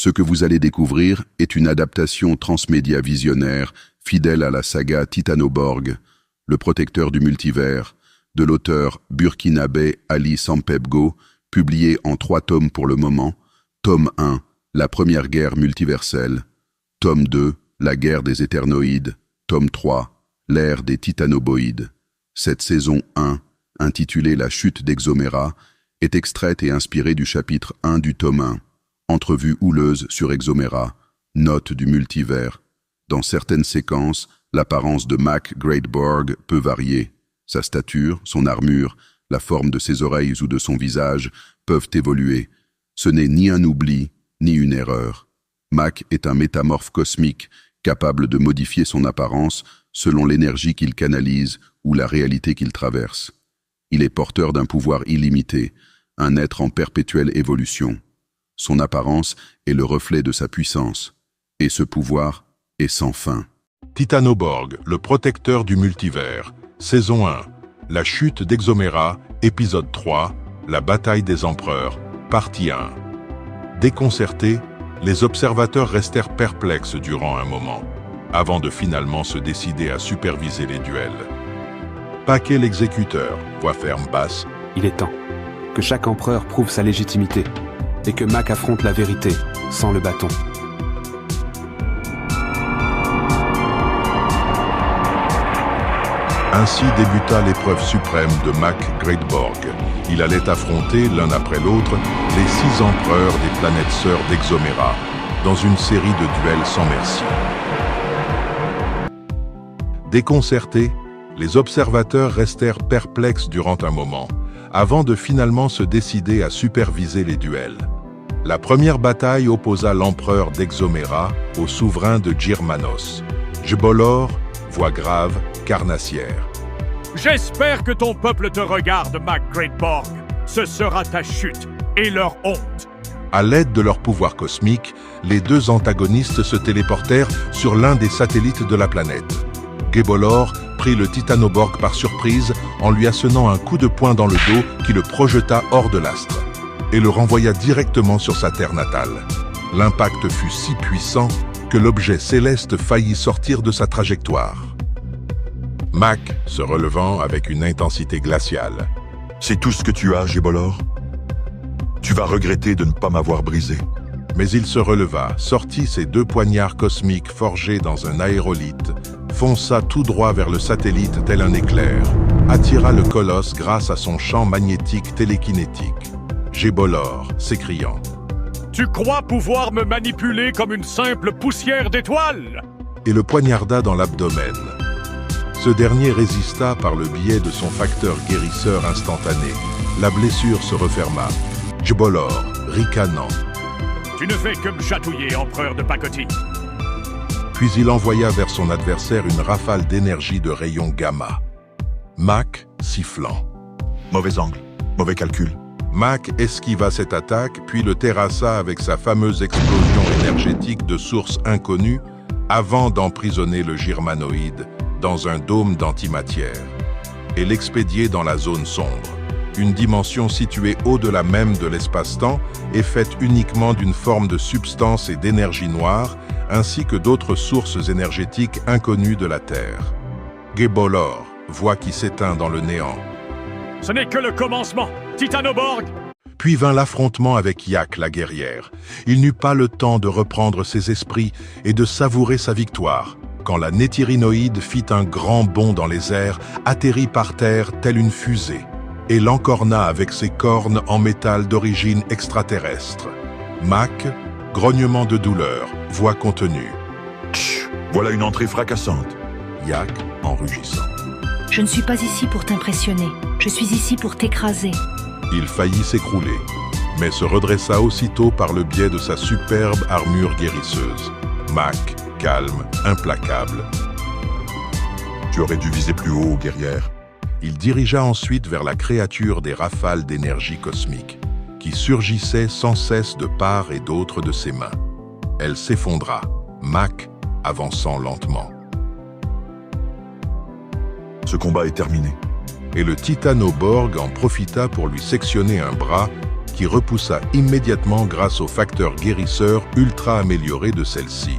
Ce que vous allez découvrir est une adaptation transmédia visionnaire, fidèle à la saga Titanoborg, le protecteur du multivers, de l'auteur burkinabé Ali Sampebgo, publié en 3 tomes pour le moment. Tome 1, la première guerre multiverselle. Tome 2, la guerre des Éternoïdes. Tome 3, l'ère des Titanoboïdes. Cette saison 1, intitulée La chute d'Exomera, est extraite et inspirée du chapitre 1 du tome 1. Entrevue houleuse sur Exomera, note du multivers. Dans certaines séquences, l'apparence de Mac Greatborg peut varier. Sa stature, son armure, la forme de ses oreilles ou de son visage peuvent évoluer. Ce n'est ni un oubli, ni une erreur. Mac est un métamorphe cosmique, capable de modifier son apparence selon l'énergie qu'il canalise ou la réalité qu'il traverse. Il est porteur d'un pouvoir illimité, un être en perpétuelle évolution. Son apparence est le reflet de sa puissance, et ce pouvoir est sans fin. Titanoborg, le protecteur du multivers, saison 1, la chute d'Exomera, épisode 3, la bataille des empereurs, partie 1. Déconcertés, les observateurs restèrent perplexes durant un moment, avant de finalement se décider à superviser les duels. Paquet l'exécuteur, voix ferme basse. Il est temps que chaque empereur prouve sa légitimité et que Mac affronte la vérité, sans le bâton. Ainsi débuta l'épreuve suprême de Mac Greatborg. Il allait affronter, l'un après l'autre, les 6 empereurs des planètes sœurs d'Exomera, dans une série de duels sans merci. Déconcertés, les observateurs restèrent perplexes durant un moment, avant de finalement se décider à superviser les duels. La première bataille opposa l'empereur d'Exomera au souverain de Girmanos. Jbolor, voix grave, carnassière. J'espère que ton peuple te regarde, Mac Greatborg. Ce sera ta chute et leur honte. À l'aide de leur pouvoir cosmique, les 2 antagonistes se téléportèrent sur l'un des satellites de la planète. Jbolor prit le Titanoborg par surprise en lui assenant un coup de poing dans le dos qui le projeta hors de l'astre et le renvoya directement sur sa terre natale. L'impact fut si puissant que l'objet céleste faillit sortir de sa trajectoire. Mac, se relevant avec une intensité glaciale. « C'est tout ce que tu as, Jbolor? Tu vas regretter de ne pas m'avoir brisé. » Mais il se releva, sortit ses 2 poignards cosmiques forgés dans un aérolithe, fonça tout droit vers le satellite tel un éclair, attira le colosse grâce à son champ magnétique télékinétique. Jbolor, s'écriant. « Tu crois pouvoir me manipuler comme une simple poussière d'étoiles ?» Et le poignarda dans l'abdomen. Ce dernier résista par le biais de son facteur guérisseur instantané. La blessure se referma. Jbolor, ricanant. « Tu ne fais que me chatouiller, empereur de pacotille. » Puis il envoya vers son adversaire une rafale d'énergie de rayons gamma. Mac, sifflant. Mauvais angle, mauvais calcul. Mac esquiva cette attaque, puis le terrassa avec sa fameuse explosion énergétique de source inconnue, avant d'emprisonner le Girmanoïde dans un dôme d'antimatière, et l'expédier dans la zone sombre, une dimension située au-delà même de l'espace-temps et faite uniquement d'une forme de substance et d'énergie noire, ainsi que d'autres sources énergétiques inconnues de la Terre. Jbolor, voix qui s'éteint dans le néant. « Ce n'est que le commencement, Titanoborg !» Puis vint l'affrontement avec Yak, la guerrière. Il n'eut pas le temps de reprendre ses esprits et de savourer sa victoire, quand la néthyrinoïde fit un grand bond dans les airs, atterrit par terre telle une fusée, et l'encorna avec ses cornes en métal d'origine extraterrestre. Mac, grognement de douleur, voix contenue. Tch, voilà une entrée fracassante. Yak, en rugissant. Je ne suis pas ici pour t'impressionner, je suis ici pour t'écraser. Il faillit s'écrouler, mais se redressa aussitôt par le biais de sa superbe armure guérisseuse. Mac, calme, implacable. Tu aurais dû viser plus haut, guerrière. Il dirigea ensuite vers la créature des rafales d'énergie cosmique, qui surgissait sans cesse de part et d'autre de ses mains. Elle s'effondra, Mac avançant lentement. Ce combat est terminé. Et le Titanoborg en profita pour lui sectionner un bras, qui repoussa immédiatement grâce au facteur guérisseur ultra amélioré de celle-ci.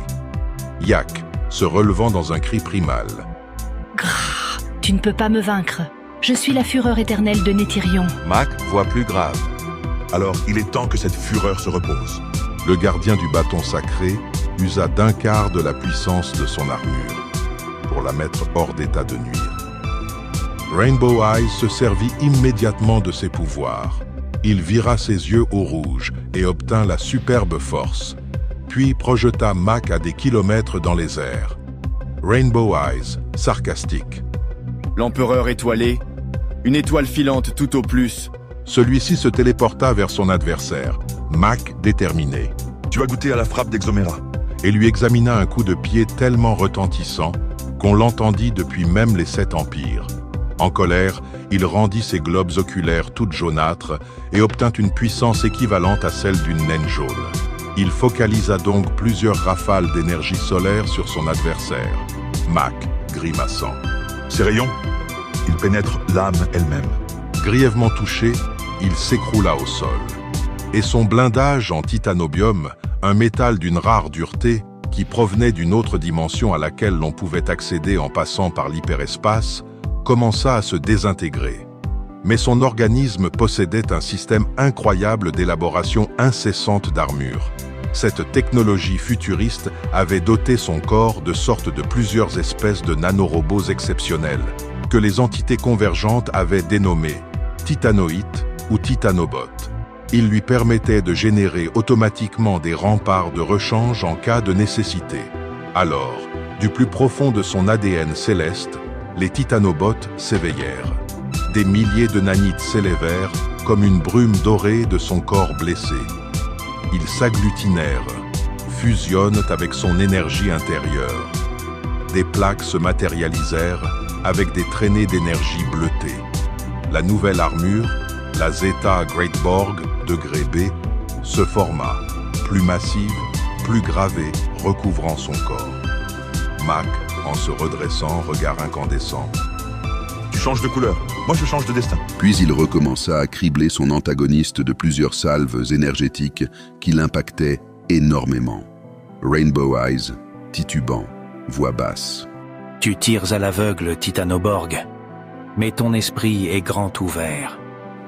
Yak, se relevant dans un cri primal. Grrr, tu ne peux pas me vaincre. Je suis la fureur éternelle de Néthirion. Mac voit plus grave. Alors, il est temps que cette fureur se repose. Le gardien du bâton sacré usa d'un quart de la puissance de son armure pour la mettre hors d'état de nuire. Rainbow Eyes se servit immédiatement de ses pouvoirs. Il vira ses yeux au rouge et obtint la superbe force, puis projeta Mac à des kilomètres dans les airs. Rainbow Eyes, sarcastique. L'empereur étoilé, une étoile filante tout au plus. Celui-ci se téléporta vers son adversaire, Mac déterminé, Tu vas goûter à la frappe d'Exomera. et lui examina un coup de pied tellement retentissant qu'on l'entendit depuis même les 7 empires. En colère, il rendit ses globes oculaires toutes jaunâtres et obtint une puissance équivalente à celle d'une naine jaune. Il focalisa donc plusieurs rafales d'énergie solaire sur son adversaire, Mac, grimaçant. Ces rayons, ils pénètrent l'âme elle-même. Grièvement touché, il s'écroula au sol. Et son blindage en titanobium, un métal d'une rare dureté, qui provenait d'une autre dimension à laquelle l'on pouvait accéder en passant par l'hyperespace, commença à se désintégrer. Mais son organisme possédait un système incroyable d'élaboration incessante d'armure. Cette technologie futuriste avait doté son corps de sorte de plusieurs espèces de nanorobots exceptionnels, que les entités convergentes avaient dénommés titanoïtes ou titanobots. Ils lui permettaient de générer automatiquement des remparts de rechange en cas de nécessité. Alors, du plus profond de son ADN céleste, les titanobots s'éveillèrent. Des milliers de nanites s'élevèrent comme une brume dorée de son corps blessé. Ils s'agglutinèrent, fusionnent avec son énergie intérieure. Des plaques se matérialisèrent avec des traînées d'énergie bleutée. La nouvelle armure, la Zeta Great Borg, degré B, se forma, plus massive, plus gravée, recouvrant son corps. Mac, en se redressant, regard incandescent. Tu changes de couleur, moi je change de destin. Puis il recommença à cribler son antagoniste de plusieurs salves énergétiques qui l'impactaient énormément. Rainbow Eyes, titubant, voix basse. Tu tires à l'aveugle, Titanoborg, mais ton esprit est grand ouvert.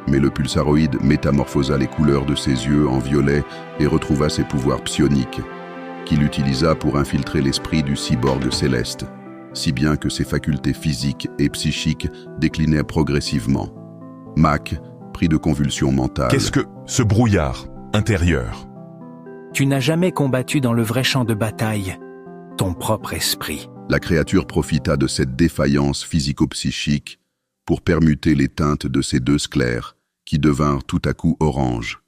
Mais le pulsaroïde métamorphosa les couleurs de ses yeux en violet et retrouva ses pouvoirs psioniques, qu'il utilisa pour infiltrer l'esprit du cyborg céleste, si bien que ses facultés physiques et psychiques déclinaient progressivement. Mac, pris de convulsions mentales. Qu'est-ce que ce brouillard intérieur? Tu n'as jamais combattu dans le vrai champ de bataille ton propre esprit. La créature profita de cette défaillance physico-psychique pour permuter les teintes de ses deux sclères, qui devinrent tout à coup orange.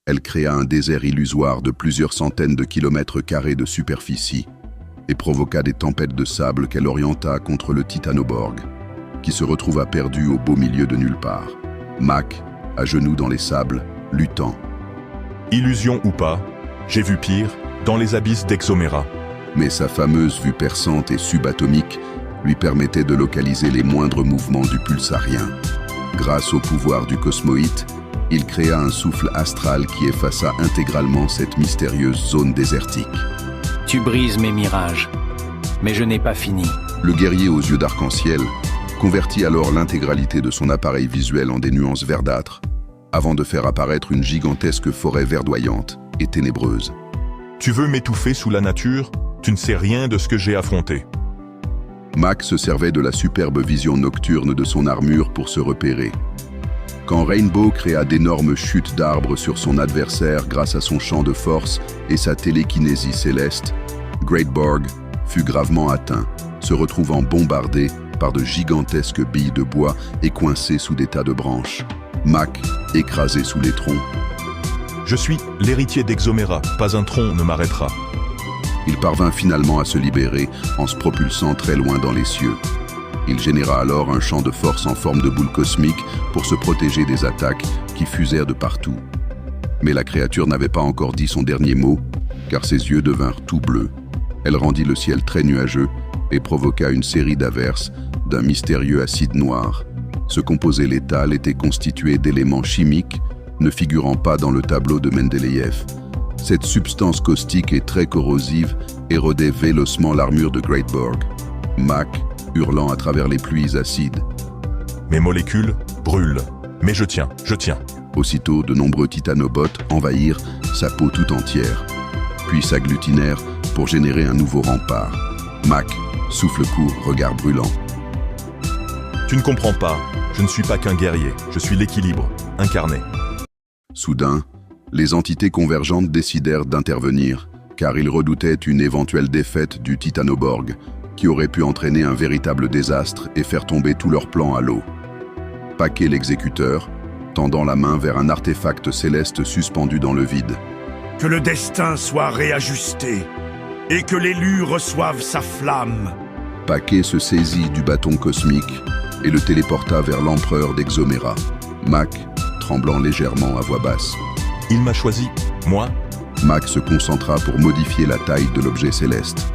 Elle créa un désert illusoire de plusieurs centaines de kilomètres carrés de superficie et provoqua des tempêtes de sable qu'elle orienta contre le Titanoborg, qui se retrouva perdu au beau milieu de nulle part. Mac, à genoux dans les sables, luttant. Illusion ou pas, j'ai vu pire dans les abysses d'Exomera. Mais sa fameuse vue perçante et subatomique lui permettait de localiser les moindres mouvements du pulsarien. Grâce au pouvoir du cosmoïte, il créa un souffle astral qui effaça intégralement cette mystérieuse zone désertique. Tu brises mes mirages, mais je n'ai pas fini. Le guerrier aux yeux d'arc-en-ciel convertit alors l'intégralité de son appareil visuel en des nuances verdâtres, avant de faire apparaître une gigantesque forêt verdoyante et ténébreuse. Tu veux m'étouffer sous la nature? Tu ne sais rien de ce que j'ai affronté. Mac se servait de la superbe vision nocturne de son armure pour se repérer. Quand Rainbow créa d'énormes chutes d'arbres sur son adversaire grâce à son champ de force et sa télékinésie céleste, Great Borg fut gravement atteint, se retrouvant bombardé par de gigantesques billes de bois et coincé sous des tas de branches. Mac, écrasé sous les troncs. Je suis l'héritier d'Exomera, pas un tronc ne m'arrêtera. Il parvint finalement à se libérer en se propulsant très loin dans les cieux. Il généra alors un champ de force en forme de boule cosmique pour se protéger des attaques qui fusèrent de partout. Mais la créature n'avait pas encore dit son dernier mot, car ses yeux devinrent tout bleus. Elle rendit le ciel très nuageux et provoqua une série d'averses d'un mystérieux acide noir. Ce composé létal était constitué d'éléments chimiques ne figurant pas dans le tableau de Mendeleïev. Cette substance caustique est très corrosive, érodait vélocement l'armure de Great Borg. Mac, hurlant à travers les pluies acides. Mes molécules brûlent. Mais je tiens. Aussitôt, de nombreux titanobots envahirent sa peau tout entière, puis s'agglutinèrent pour générer un nouveau rempart. Mac, souffle court, regard brûlant. Tu ne comprends pas. Je ne suis pas qu'un guerrier. Je suis l'équilibre, incarné. Soudain, les entités convergentes décidèrent d'intervenir, car ils redoutaient une éventuelle défaite du Titanoborg, qui aurait pu entraîner un véritable désastre et faire tomber tous leurs plans à l'eau. Paquet l'exécuteur, tendant la main vers un artefact céleste suspendu dans le vide. Que le destin soit réajusté et que l'élu reçoive sa flamme. Paquet se saisit du bâton cosmique et le téléporta vers l'empereur d'Exomera. Mac, tremblant légèrement à voix basse. Il m'a choisi, moi. Mac se concentra pour modifier la taille de l'objet céleste.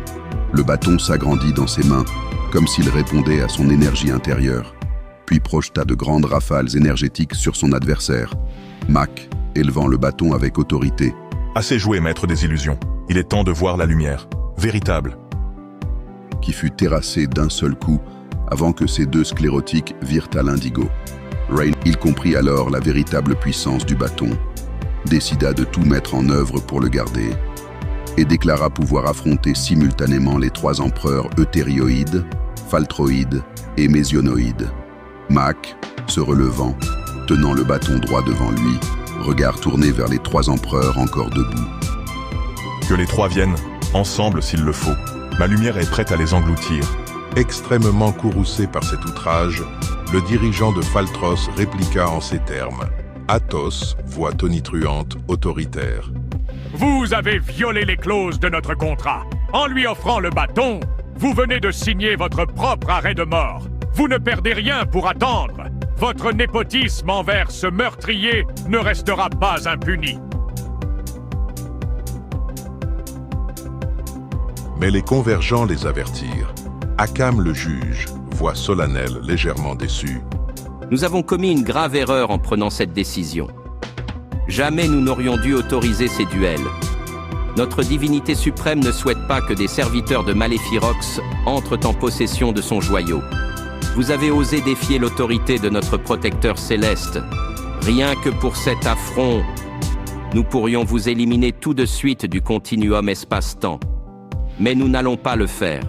Le bâton s'agrandit dans ses mains, comme s'il répondait à son énergie intérieure, puis projeta de grandes rafales énergétiques sur son adversaire. Mac, élevant le bâton avec autorité. Assez joué, maître des illusions. Il est temps de voir la lumière, véritable. Qui fut terrassé d'un seul coup, avant que ces deux sclérotiques virent à l'indigo. Rain, il comprit alors la véritable puissance du bâton, décida de tout mettre en œuvre pour le garder, et déclara pouvoir affronter simultanément les trois empereurs eutérioïdes, faltroïdes et mésionoïdes. Mac, se relevant, tenant le bâton droit devant lui, regard tourné vers les trois empereurs encore debout. Que les trois viennent, ensemble s'il le faut. Ma lumière est prête à les engloutir. Extrêmement courroucé par cet outrage, le dirigeant de Faltros répliqua en ces termes. Athos, voix tonitruante, autoritaire. Vous avez violé les clauses de notre contrat. En lui offrant le bâton, vous venez de signer votre propre arrêt de mort. Vous ne perdez rien pour attendre. Votre népotisme envers ce meurtrier ne restera pas impuni. Mais les convergents les avertirent. Akam le juge, voix solennelle, légèrement déçue. Nous avons commis une grave erreur en prenant cette décision. Jamais nous n'aurions dû autoriser ces duels. Notre divinité suprême ne souhaite pas que des serviteurs de Malephirox entrent en possession de son joyau. Vous avez osé défier l'autorité de notre protecteur céleste. Rien que pour cet affront, nous pourrions vous éliminer tout de suite du continuum espace-temps. Mais nous n'allons pas le faire.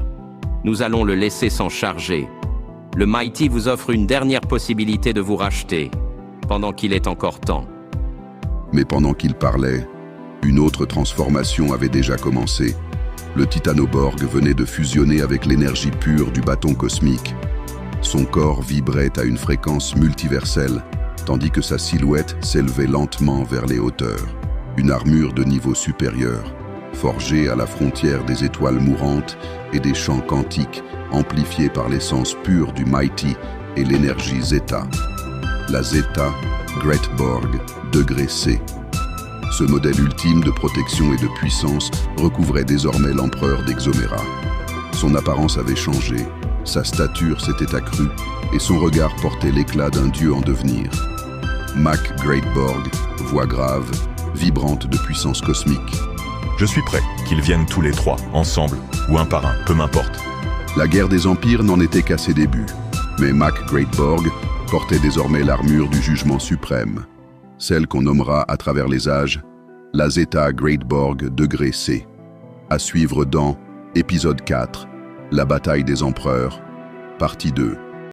Nous allons le laisser s'en charger. Le Mighty vous offre une dernière possibilité de vous racheter, pendant qu'il est encore temps. Mais pendant qu'il parlait, une autre transformation avait déjà commencé. Le Titanoborg venait de fusionner avec l'énergie pure du bâton cosmique. Son corps vibrait à une fréquence multiverselle, tandis que sa silhouette s'élevait lentement vers les hauteurs. Une armure de niveau supérieur, forgée à la frontière des étoiles mourantes et des champs quantiques, amplifiés par l'essence pure du Mighty et l'énergie Zeta. La Zeta, Great Borg, degré C. Ce modèle ultime de protection et de puissance recouvrait désormais l'empereur d'Exomera. Son apparence avait changé, sa stature s'était accrue et son regard portait l'éclat d'un dieu en devenir. Mac Great Borg, voix grave, vibrante de puissance cosmique. Je suis prêt, qu'ils viennent tous les trois, ensemble, ou un par un, peu m'importe. La guerre des empires n'en était qu'à ses débuts, mais Mac Great Borg portait désormais l'armure du jugement suprême, celle qu'on nommera à travers les âges la Zeta Great Borg degré C. À suivre dans épisode 4, la bataille des empereurs, partie 2.